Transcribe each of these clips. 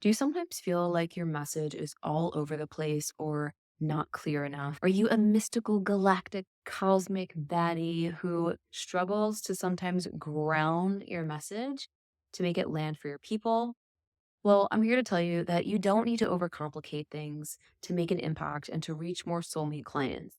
Do you sometimes feel like your message is all over the place or not clear enough? Are you a mystical, galactic, cosmic baddie who struggles to sometimes ground your message to make it land for your people? Well, I'm here to tell you that you don't need to overcomplicate things to make an impact and to reach more soulmate clients.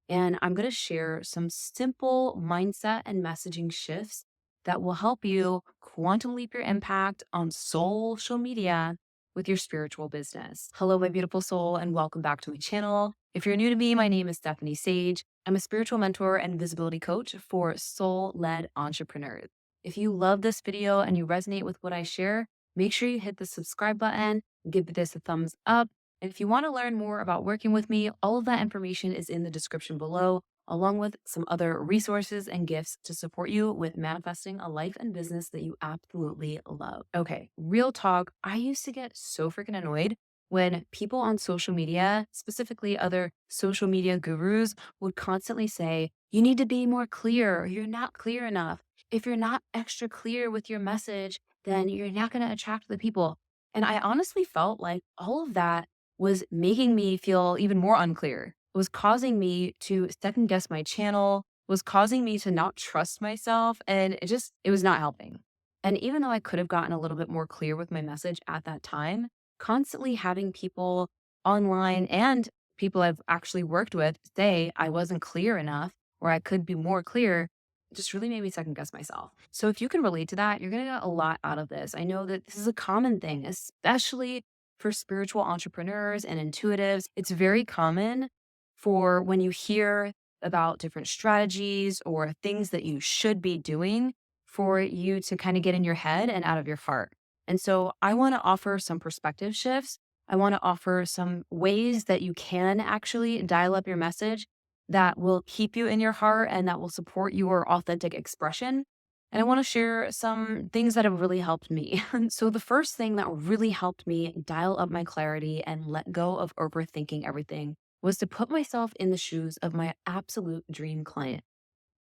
And I'm going to share some simple mindset and messaging shifts that will help you quantum leap your impact on social media with your spiritual business. Hello, my beautiful soul, and welcome back to my channel. If you're new to me, my name is Stephanie Sage. I'm a spiritual mentor and visibility coach for soul led entrepreneurs. If you love this video and you resonate with what I share, make sure you hit the subscribe button, give this a thumbs up. And if you want to learn more about working with me, all of that information is in the description below, along with some other resources and gifts to support you with manifesting a life and business that you absolutely love. Okay, real talk. I used to get so freaking annoyed when people on social media, specifically other social media gurus, would constantly say, you need to be more clear. Or you're not clear enough. If you're not extra clear with your message, then you're not going to attract the people. And I honestly felt like all of that was making me feel even more unclear, was causing me to second guess my channel, was causing me to not trust myself. And it was not helping. And even though I could have gotten a little bit more clear with my message at that time, constantly having people online and people I've actually worked with say I wasn't clear enough or I could be more clear just really made me second guess myself. So if you can relate to that, you're going to get a lot out of this. I know that this is a common thing, especially for spiritual entrepreneurs and intuitives. It's very common for when you hear about different strategies or things that you should be doing for you to kind of get in your head and out of your heart. And so I want to offer some perspective shifts. I want to offer some ways that you can actually dial up your message that will keep you in your heart and that will support your authentic expression. And I want to share some things that have really helped me. So, the first thing that really helped me dial up my clarity and let go of overthinking everything was to put myself in the shoes of my absolute dream client.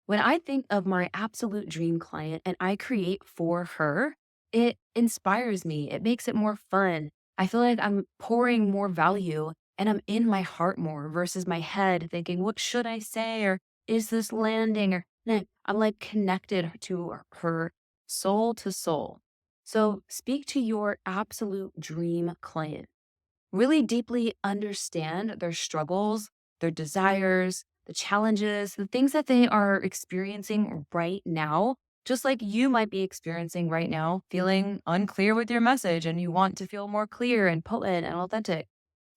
When I think of my absolute dream client and I create for her, it inspires me. It makes it more fun. I feel like I'm pouring more value and I'm in my heart more versus my head thinking, what should I say? Or is this landing? Or nah, I'm like connected to her soul to soul. So speak to your absolute dream client. Really deeply understand their struggles, their desires, the challenges, the things that they are experiencing right now, just like you might be experiencing right now, feeling unclear with your message and you want to feel more clear and potent and authentic.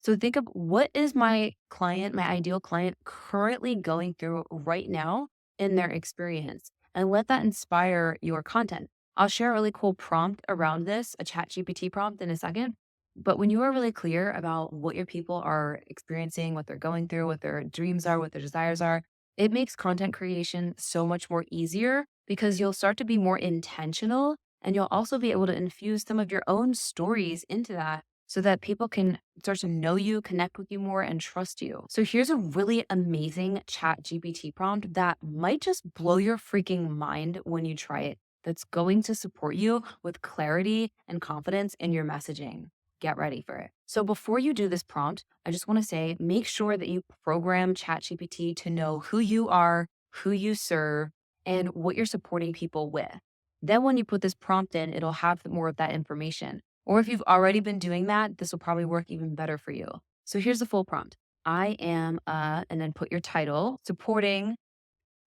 So think of what is my client, my ideal client currently going through right now in their experience and let that inspire your content. I'll share a really cool prompt around this, a chat GPT prompt in a second. But when you are really clear about what your people are experiencing, what they're going through, what their dreams are, what their desires are, it makes content creation so much more easier because you'll start to be more intentional and you'll also be able to infuse some of your own stories into that so that people can start to know you, connect with you more, and trust you. So here's a really amazing chat GPT prompt that might just blow your freaking mind when you try it. That's going to support you with clarity and confidence in your messaging. Get ready for it. So before you do this prompt, I just want to say, make sure that you program ChatGPT to know who you are, who you serve, and what you're supporting people with. Then when you put this prompt in, it'll have more of that information. Or if you've already been doing that, this will probably work even better for you. So here's the full prompt. I am and then put your title, supporting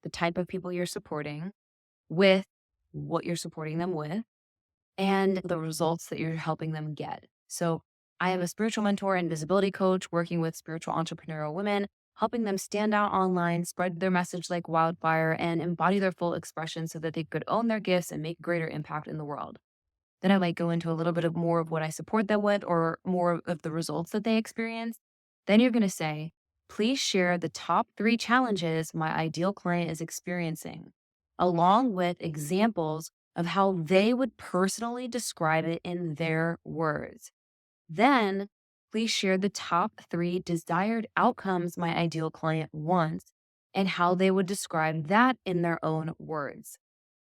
the type of people you're supporting with what you're supporting them with and the results that you're helping them get. So I am a spiritual mentor and visibility coach working with spiritual entrepreneurial women, helping them stand out online, spread their message like wildfire, and embody their full expression so that they could own their gifts and make greater impact in the world. Then I might go into a little bit of more of what I support them with or more of the results that they experience. Then you're going to say, please share the top 3 challenges my ideal client is experiencing, along with examples of how they would personally describe it in their words. Then please share the top 3 desired outcomes my ideal client wants and how they would describe that in their own words.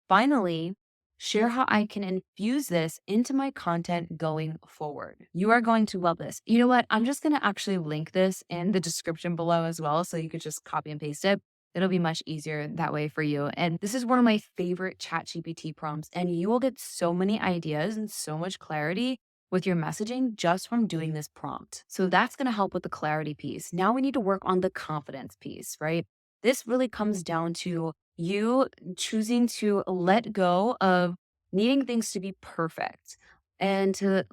Finally, Share how I can infuse this into my content going forward. You are going to love this. You know what? I'm just going to actually link this in the description below as well. So you could just copy and paste it. It'll be much easier that way for you. And this is one of my favorite ChatGPT prompts. And you will get so many ideas and so much clarity with your messaging just from doing this prompt. So that's going to help with the clarity piece. Now we need to work on the confidence piece, right? This really comes down to you choosing to let go of needing things to be perfect and to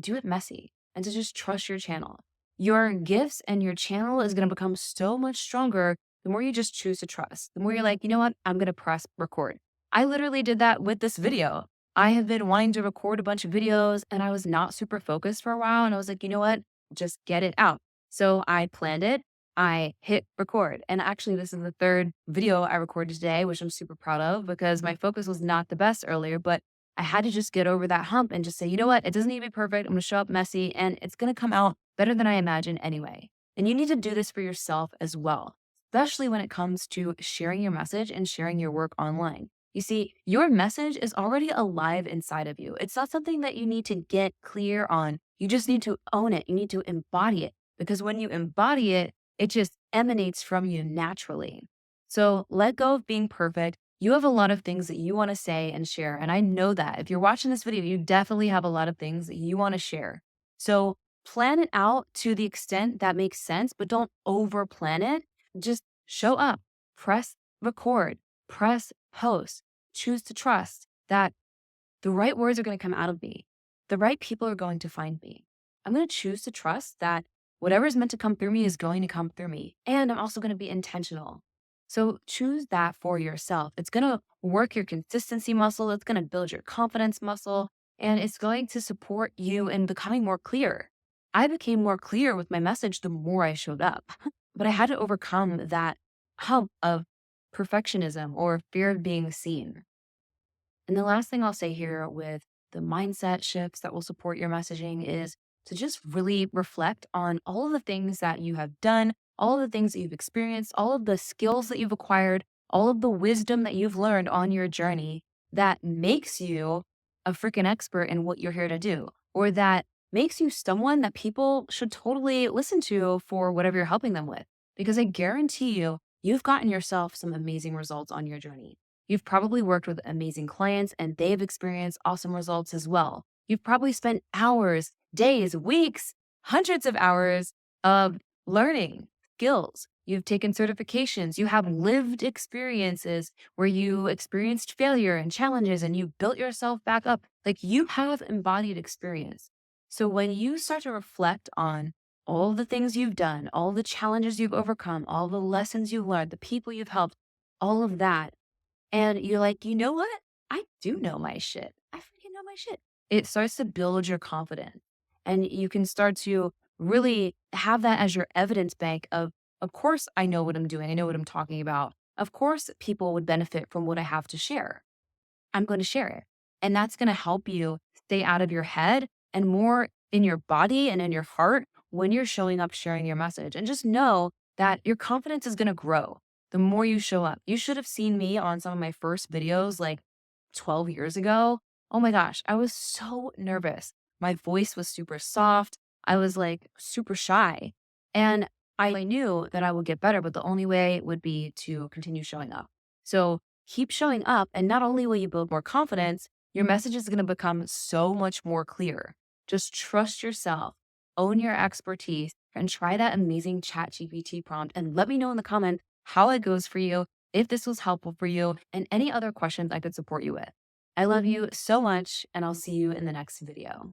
do it messy and to just trust your channel. Your gifts and your channel is going to become so much stronger the more you just choose to trust. The more you're like, you know what? I'm going to press record. I literally did that with this video. I have been wanting to record a bunch of videos and I was not super focused for a while. And I was like, you know what? Just get it out. So I planned it. I hit record. And actually, this is the third video I recorded today, which I'm super proud of because my focus was not the best earlier, but I had to just get over that hump and just say, you know what? It doesn't need to be perfect. I'm going to show up messy and it's going to come out better than I imagined anyway. And you need to do this for yourself as well, especially when it comes to sharing your message and sharing your work online. You see, your message is already alive inside of you. It's not something that you need to get clear on. You just need to own it. You need to embody it because when you embody it, it just emanates from you naturally. So let go of being perfect. You have a lot of things that you want to say and share. And I know that if you're watching this video, you definitely have a lot of things that you want to share. So plan it out to the extent that makes sense, but don't over plan it. Just show up, press record, press post, choose to trust that the right words are going to come out of me. The right people are going to find me. I'm going to choose to trust that whatever is meant to come through me is going to come through me. And I'm also going to be intentional. So choose that for yourself. It's going to work your consistency muscle. It's going to build your confidence muscle. And it's going to support you in becoming more clear. I became more clear with my message the more I showed up. But I had to overcome that hump of perfectionism or fear of being seen. And the last thing I'll say here with the mindset shifts that will support your messaging is to just really reflect on all of the things that you have done, all of the things that you've experienced, all of the skills that you've acquired, all of the wisdom that you've learned on your journey that makes you a freaking expert in what you're here to do, or that makes you someone that people should totally listen to for whatever you're helping them with. Because I guarantee you, you've gotten yourself some amazing results on your journey. You've probably worked with amazing clients and they've experienced awesome results as well. You've probably spent hours, days, weeks, hundreds of hours of learning skills. You've taken certifications. You have lived experiences where you experienced failure and challenges and you built yourself back up. Like you have embodied experience. So when you start to reflect on all the things you've done, all the challenges you've overcome, all the lessons you've learned, the people you've helped, all of that, and you're like, you know what? I do know my shit. I freaking know my shit. It starts to build your confidence. And you can start to really have that as your evidence bank of course, I know what I'm doing. I know what I'm talking about. Of course, people would benefit from what I have to share. I'm going to share it. And that's going to help you stay out of your head and more in your body and in your heart when you're showing up, sharing your message. And just know that your confidence is going to grow the more you show up. You should have seen me on some of my first videos like 12 years ago. Oh my gosh, I was so nervous. My voice was super soft. I was like super shy. And I knew that I would get better, but the only way would be to continue showing up. So keep showing up. And not only will you build more confidence, your message is going to become so much more clear. Just trust yourself, own your expertise, and try that amazing ChatGPT prompt. And let me know in the comments how it goes for you, if this was helpful for you, and any other questions I could support you with. I love you so much, and I'll see you in the next video.